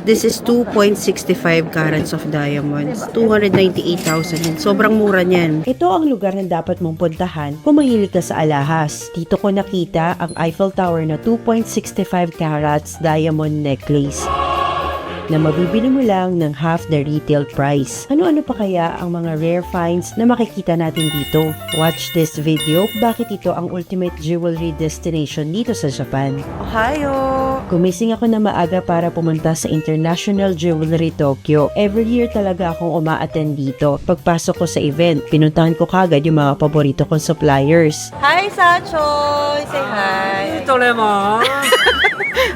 This is 2.65 carats of diamonds. 298,000 yan. Sobrang mura niyan. Ito ang lugar na dapat mong puntahan kung mahilig ka sa alahas. Dito ko nakita ang Eiffel Tower na 2.65 carats diamond necklace na mabibili mo lang ng half the retail price. Ano-ano pa kaya ang mga rare finds na makikita natin dito? Watch this video, bakit ito ang ultimate jewelry destination dito sa Japan. Ohio! Gumising ako na maaga para pumunta sa International Jewelry Tokyo. Every year talaga akong uma-attend dito. Pagpasok ko sa event, pinuntahan ko kagad yung mga paborito kong suppliers. Hi, Sachoy! Say hi!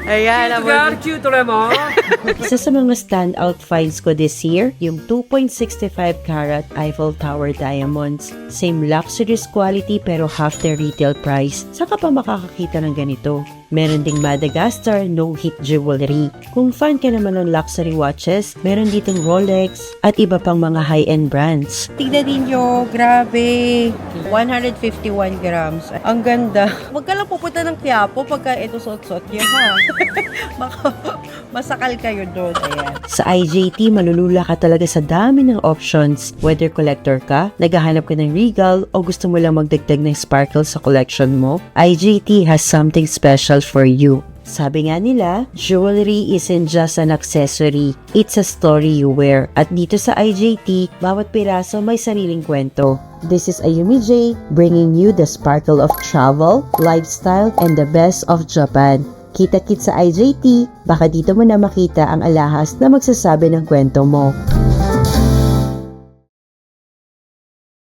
Ayan, isa sa mga standout finds ko this year, yung 2.65 carat Eiffel Tower diamonds. Same luxurious quality pero half the retail price. Saka pa makakakita ng ganito? Meron ding Madagascar no-hit jewelry. Kung fan ka naman ng luxury watches, meron ditong Rolex at iba pang mga high-end brands. Tignan ninyo, grabe. 151 grams. Ang ganda. Huwag ka lang pupunta ng Quiapo pagka ito suot-suot nyo, ha? Baka masakal kayo doon. Ayan. Sa IJT, malulula ka talaga sa dami ng options. Whether collector ka, naghahanap ka ng regal, o gusto mo lang magdagdag ng sparkle sa collection mo, IJT has something special for you. Sabi nga nila, jewelry isn't just an accessory, it's a story you wear. At dito sa IJT, bawat piraso may sariling kwento. This is Ayumi J, bringing you the sparkle of travel, lifestyle, and the best of Japan. Kita-kit sa IJT, baka dito mo na makita ang alahas na magsasabi ng kwento mo.